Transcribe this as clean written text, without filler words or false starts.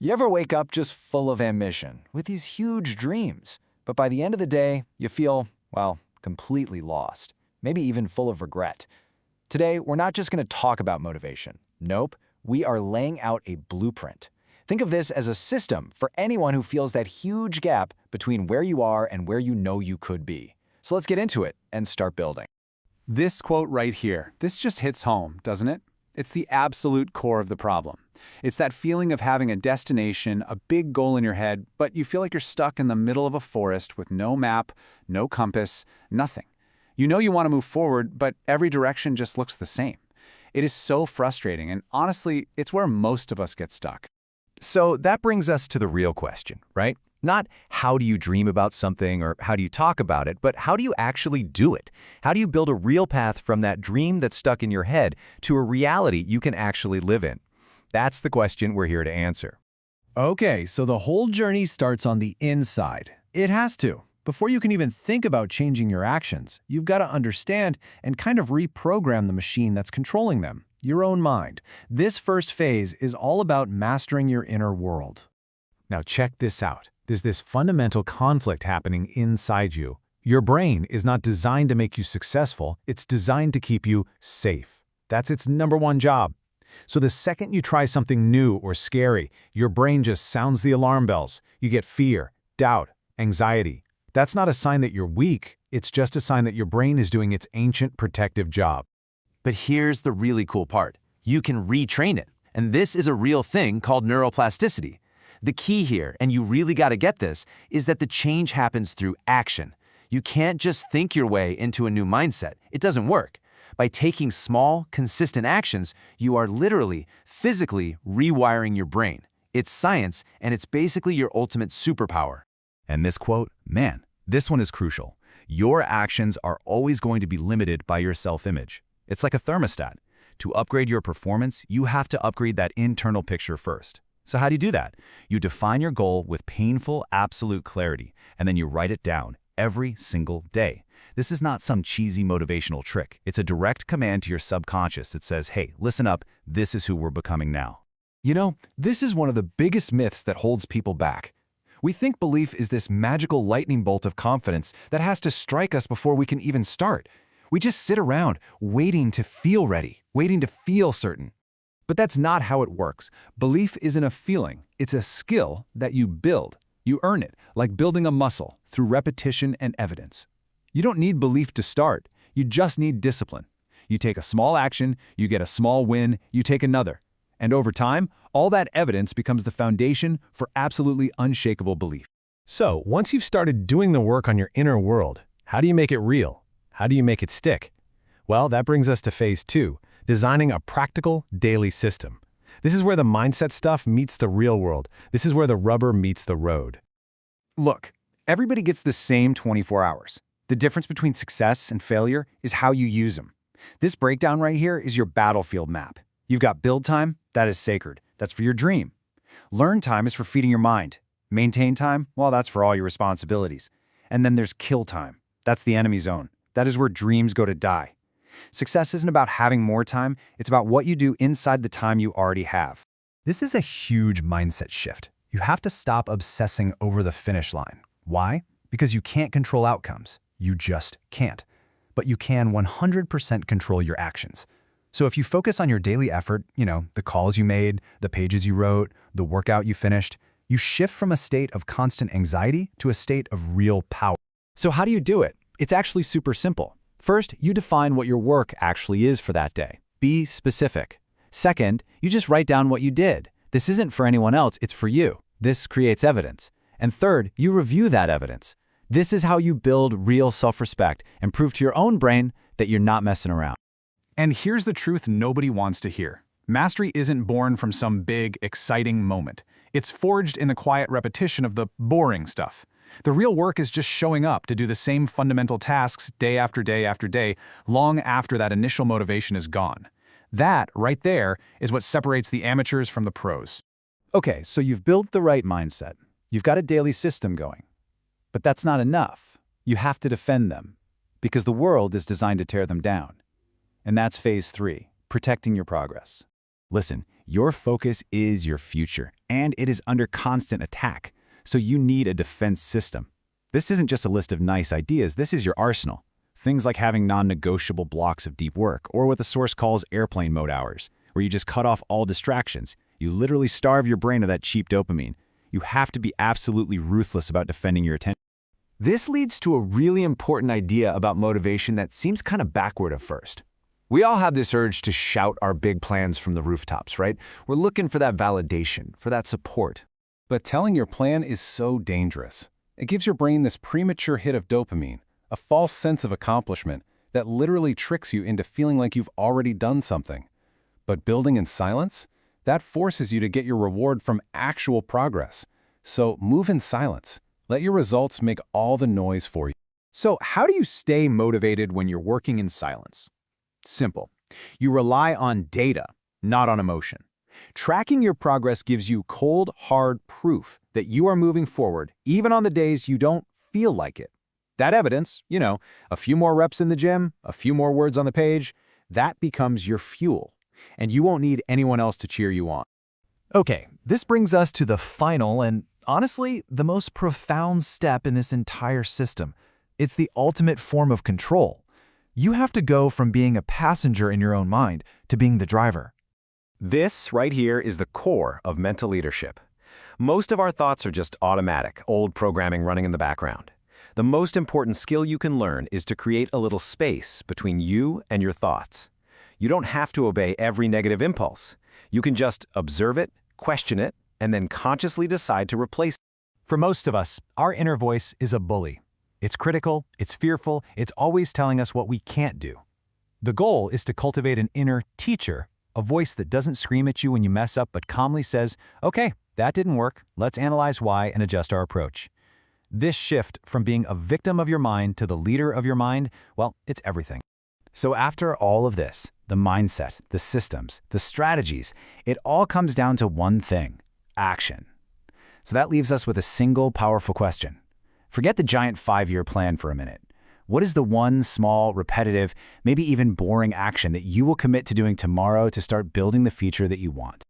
You ever wake up just full of ambition, with these huge dreams, but by the end of the day, you feel, well, completely lost, maybe even full of regret? Today, we're not just going to talk about motivation. Nope, we are laying out a blueprint. Think of this as a system for anyone who feels that huge gap between where you are and where you know you could be. So let's get into it and start building. This quote right here, this just hits home, doesn't it? It's the absolute core of the problem. It's that feeling of having a destination, a big goal in your head, but you feel like you're stuck in the middle of a forest with no map, no compass, nothing. You know you want to move forward, but every direction just looks the same. It is so frustrating, and honestly, it's where most of us get stuck. So that brings us to the real question, right? Not how do you dream about something or how do you talk about it, but how do you actually do it? How do you build a real path from that dream that's stuck in your head to a reality you can actually live in? That's the question we're here to answer. Okay, so the whole journey starts on the inside. It has to. Before you can even think about changing your actions, you've got to understand and kind of reprogram the machine that's controlling them, your own mind. This first phase is all about mastering your inner world. Now check this out. There's this fundamental conflict happening inside you. Your brain is not designed to make you successful, it's designed to keep you safe. That's its #1 job. So the second you try something new or scary, your brain just sounds the alarm bells. You get fear, doubt, anxiety. That's not a sign that you're weak, it's just a sign that your brain is doing its ancient protective job. But here's the really cool part. You can retrain it. And this is a real thing called neuroplasticity. The key here, and you really got to get this, is that the change happens through action. You can't just think your way into a new mindset. It doesn't work. By taking small, consistent actions, you are literally, physically rewiring your brain. It's science, and it's basically your ultimate superpower. And this quote, man, this one is crucial. Your actions are always going to be limited by your self-image. It's like a thermostat. To upgrade your performance, you have to upgrade that internal picture first. So how do you do that? You define your goal with painful, absolute clarity, and then you write it down every single day. This is not some cheesy motivational trick. It's a direct command to your subconscious that says, hey, listen up, this is who we're becoming now. You know, this is one of the biggest myths that holds people back. We think belief is this magical lightning bolt of confidence that has to strike us before we can even start. We just sit around waiting to feel ready, waiting to feel certain. But that's not how it works. Belief isn't a feeling. It's a skill that you build. You earn it, like building a muscle, through repetition and evidence. You don't need belief to start. You just need discipline. You take a small action, you get a small win, you take another. And over time, all that evidence becomes the foundation for absolutely unshakable belief. So, once you've started doing the work on your inner world, how do you make it real? How do you make it stick? Well, that brings us to phase 2, designing a practical daily system. This is where the mindset stuff meets the real world. This is where the rubber meets the road. Look, everybody gets the same 24 hours. The difference between success and failure is how you use them. This breakdown right here is your battlefield map. You've got build time, that is sacred. That's for your dream. Learn time is for feeding your mind. Maintain time, well, that's for all your responsibilities. And then there's kill time. That's the enemy zone. That is where dreams go to die. Success isn't about having more time, it's about what you do inside the time you already have. This is a huge mindset shift. You have to stop obsessing over the finish line. Why? Because you can't control outcomes. You just can't. But you can 100% control your actions. So if you focus on your daily effort, the calls you made, the pages you wrote, the workout you finished, you shift from a state of constant anxiety to a state of real power. So how do you do it? It's actually super simple. First, you define what your work actually is for that day. Be specific. Second, you just write down what you did. This isn't for anyone else, it's for you. This creates evidence. And third, you review that evidence. This is how you build real self-respect and prove to your own brain that you're not messing around. And here's the truth nobody wants to hear. Mastery isn't born from some big, exciting moment. It's forged in the quiet repetition of the boring stuff. The real work is just showing up to do the same fundamental tasks day after day after day, long after that initial motivation is gone. That, right there, is what separates the amateurs from the pros. Okay, so you've built the right mindset. You've got a daily system going. But that's not enough. You have to defend them, because the world is designed to tear them down. And that's phase 3, protecting your progress. Listen, Your focus is your future, and it is under constant attack, so you need a defense system. This isn't just a list of nice ideas, this is your arsenal. Things like having non-negotiable blocks of deep work, or what the source calls airplane mode hours, where you just cut off all distractions. You literally starve your brain of that cheap dopamine. You have to be absolutely ruthless about defending your attention. This leads to a really important idea about motivation that seems kind of backward at first. We all have this urge to shout our big plans from the rooftops, right? We're looking for that validation, for that support. But telling your plan is so dangerous. It gives your brain this premature hit of dopamine, a false sense of accomplishment that literally tricks you into feeling like you've already done something. But building in silence? That forces you to get your reward from actual progress. So move in silence. Let your results make all the noise for you. So how do you stay motivated when you're working in silence? Simple. You rely on data, not on emotion. Tracking your progress gives you cold, hard proof that you are moving forward, even on the days you don't feel like it. That evidence, a few more reps in the gym, a few more words on the page, that becomes your fuel. And you won't need anyone else to cheer you on. Okay, this brings us to the final and, honestly, the most profound step in this entire system. It's the ultimate form of control. You have to go from being a passenger in your own mind to being the driver. This right here is the core of mental leadership. Most of our thoughts are just automatic, old programming running in the background. The most important skill you can learn is to create a little space between you and your thoughts. You don't have to obey every negative impulse. You can just observe it, question it, and then consciously decide to replace it. For most of us, our inner voice is a bully. It's critical, it's fearful, it's always telling us what we can't do. The goal is to cultivate an inner teacher, a voice that doesn't scream at you when you mess up but calmly says, okay, that didn't work, let's analyze why and adjust our approach. This shift from being a victim of your mind to the leader of your mind, well, it's everything. So after all of this, the mindset, the systems, the strategies, it all comes down to one thing: action. So that leaves us with a single powerful question. Forget the giant 5-year plan for a minute. What is the one small, repetitive, maybe even boring action that you will commit to doing tomorrow to start building the future that you want?